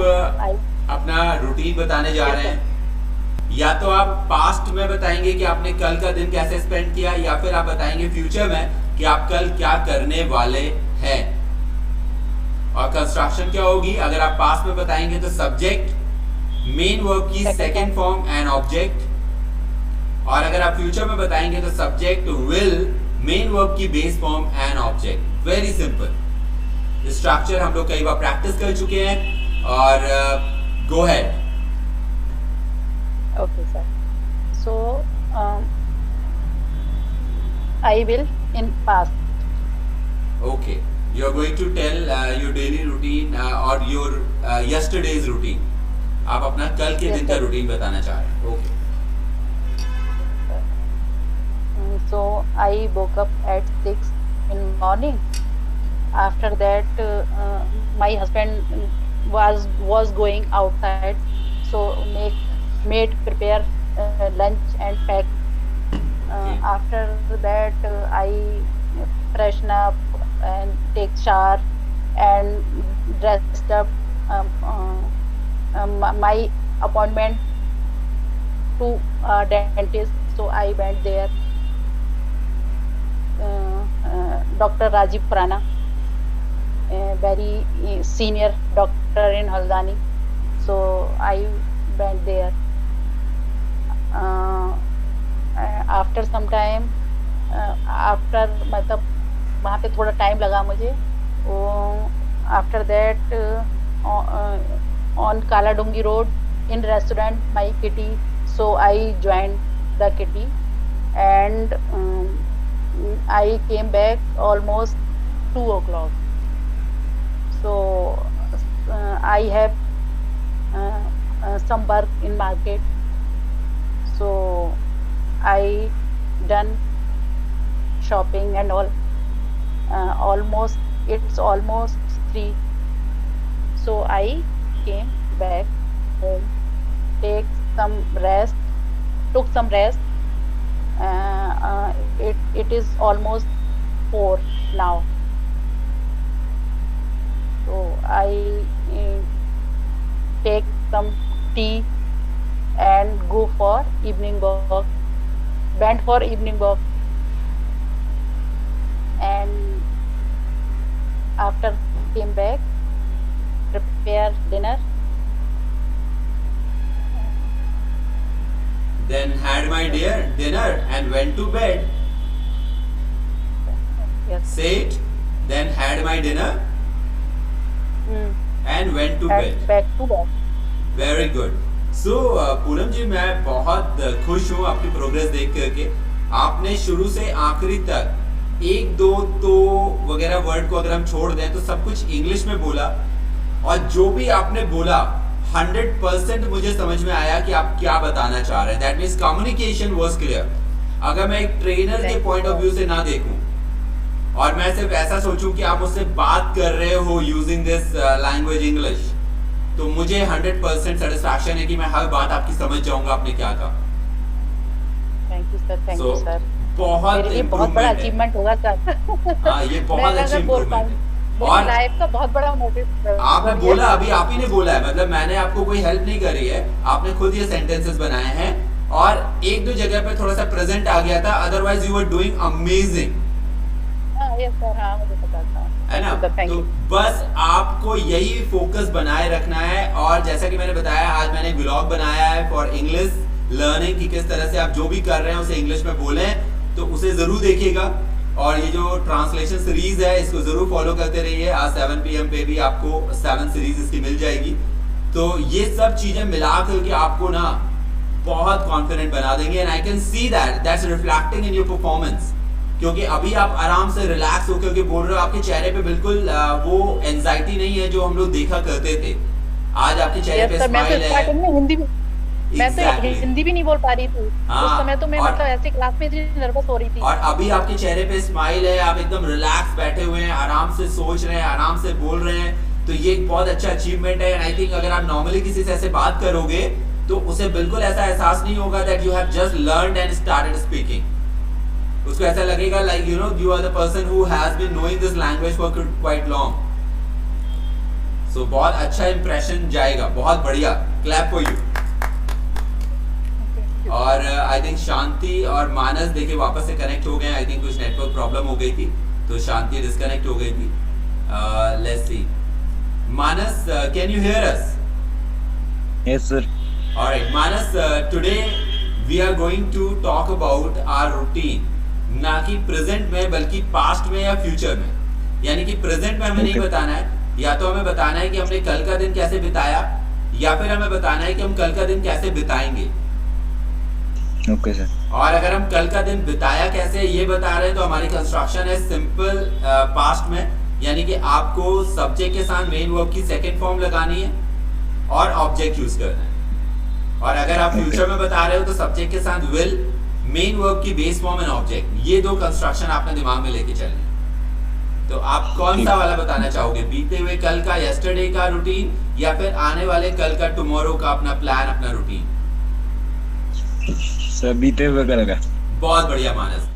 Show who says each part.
Speaker 1: अपना रूटीन बताने जा रहे हैं, या तो आप पास्ट में बताएंगे कि आपने कल का दिन कैसे स्पेंड किया, या फिर आप बताएंगे फ्यूचर में कि आप कल क्या करने वाले हैं। और कंस्ट्रक्शन क्या होगी, अगर आप पास्ट में बताएंगे तो सब्जेक्ट, मेन वर्ब की सेकेंड फॉर्म एंड ऑब्जेक्ट, और अगर आप फ्यूचर में बताएंगे तो सब्जेक्ट, विल, मेन वर्ब की base form and object. Very simple structure हम लोग कई बार प्रैक्टिस कर चुके हैं। और गो head.
Speaker 2: Okay, sir. So, I will in past.
Speaker 1: Okay. You are going to tell your daily routine or your yesterday's routine. आप अपना कल के दिन का रूटीन बताना चाह रहे हैं। Okay.
Speaker 2: So I woke up at 6 in morning. After that, my husband was going outside, so made prepare lunch and pack. After that, I freshen up and take shower and dressed up. My appointment to dentist, so I went there. Dr. Rajiv Prana, a very senior doctor in Haldwani, so I went there. After some time, after मतलब वहाँ पे थोड़ा time लगा मुझे। After that, on Kaladungi Road in restaurant my kitty, so I joined the kitty, and I came back almost 2 o'clock. So I have some work in market, so I done shopping and all. It's almost 3, so I came back home, took some rest. It is almost 4 now, so I take some tea and go for evening walk. Went for evening walk, and after came back, prepare dinner.
Speaker 1: Then had my dinner and went to bed.
Speaker 2: Yes.
Speaker 1: Say it. Then had my dinner and went to bed.
Speaker 2: Back to bed.
Speaker 1: Very good. So Poonam ji, मैं बहुत खुश हूँ आपकी progress देख करके। आपने शुरू से आखिरी तक एक दो तो वगैरह वर्ड को अगर हम छोड़ दें तो सब कुछ इंग्लिश में बोला, और जो भी आपने बोला 100% मुझे समझ में आया कि आप क्या बताना चाह रहे हैं। That means communication was clear. अगर मैं एक ट्रेनर के पॉइंट ऑफ व्यू से ना देखूं और मैं सिर्फ ऐसा सोचूं कि आप मुझसे बात कर रहे हो यूजिंग दिस लैंग्वेज इंग्लिश, तो मुझे 100% सेटिस्फैक्शन है कि मैं हर बात आपकी समझ जाऊंगा आपने क्या कहा।
Speaker 2: Thank you sir, thank you sir.
Speaker 1: बहुत
Speaker 2: ये बहुत बड़ा अचीवमेंट होगा सर।
Speaker 1: हाँ, ये बहुत अच्छी इम्प्रूवमेंट है
Speaker 2: और लाइफ का बहुत बड़ा मोटिव
Speaker 1: आपने बोला, अभी आप ही ने बोला है, मतलब मैंने आपको कोई हेल्प नहीं करी है, आपने खुद ये सेंटेंसेस बनाए हैं और एक दो जगह पे थोड़ा सा प्रेजेंट आ गया था, otherwise you were doing amazing.
Speaker 2: Yes sir, हाँ मुझे पता था,
Speaker 1: है ना। तो बस आपको यही फोकस बनाए रखना है। और जैसा कि मैंने बताया, आज मैंने ब्लॉग बनाया है फॉर इंग्लिश लर्निंग कि किस तरह से आप जो भी कर रहे हैं उसे इंग्लिश में बोलें, तो उसे जरूर देखिएगा। और ये जो ट्रांसलेशन सीरीज है इसको जरूर फॉलो करते रहिए। आज 7 PM पे भी आपको 7 सीरीज इसकी मिल जाएगी। तो ये सब चीजें मिला करके आपको ना बहुत कॉन्फिडेंट बना देंगे, and I can see that's reflecting in your performance. क्योंकि अभी आप आराम से रिलैक्स होकर के बोल रहे हो, आपके चेहरे पे बिल्कुल वो एंजाइटी नहीं है जो हम लोग देखा करते थे। आज आपके चेहरे पे स्माइल है।
Speaker 2: मैं तो हिंदी भी नहीं बोल पा रही थी उस समय, तो मैं मतलब ऐसे क्लास में इतनी नर्वस हो रही थी।
Speaker 1: और अभी आपके चेहरे पे स्माइल है, आप एकदम रिलैक्स बैठे हुए हैं, आराम से सोच रहे हैं, आराम से बोल रहे हैं। तो ये एक बहुत अच्छा अचीवमेंट है। एंड आई थिंक अगर आप नॉर्मली किसी से ऐसे बात करोगे तो उसे बिल्कुल ऐसा एहसास नहीं होगा that you have just learned and started speaking. उसको ऐसा लगेगा like you know you are the person who has been knowing this language for quite long. So बहुत अच्छा इंप्रेशन जाएगा, बहुत बढ़िया, क्लैप फॉर यू। और आई थिंक शांति और मानस देखिए वापस से कनेक्ट हो गए। आई थिंक कुछ नेटवर्क प्रॉब्लम हो गई थी तो शांति डिस्कनेक्ट हो गई थी। Let's see, Manas can you hear us?
Speaker 3: Yes, sir.
Speaker 1: Alright Manas, today we are going to talk about our routine, ना कि प्रेजेंट में बल्कि पास्ट में या फ्यूचर में। यानी कि प्रेजेंट में हमें नहीं
Speaker 3: Okay.
Speaker 1: बताना है, या तो हमें बताना है कि हमने कल का दिन कैसे बिताया, या फिर हमें बताना है कि हम कल का दिन कैसे बिताएंगे।
Speaker 3: Okay, sir.
Speaker 1: और अगर हम कल का दिन बिताया कैसे ये बता रहे हैं तो हमारी कंस्ट्रक्शन है सिंपल पास्ट में, यानी कि आपको सब्जेक्ट के साथ मेन वर्ब की सेकंड फॉर्म लगानी है और ऑब्जेक्ट यूज करना है। और अगर आप
Speaker 3: Okay.
Speaker 1: फ्यूचर में बता रहे हो तो सब्जेक्ट के साथ विल, मेन वर्ब की बेस फॉर्म एंड ऑब्जेक्ट, ये दो कंस्ट्रक्शन आपने दिमाग में लेके चलनी है। तो आप कौन सा वाला बताना चाहोगे, बीते हुए कल का यस्टरडे का रूटीन, या फिर आने वाले कल का टुमारो का अपना प्लान, अपना रूटीन?
Speaker 3: Sir, बीते हुए कल का।
Speaker 1: बहुत बढ़िया मानस।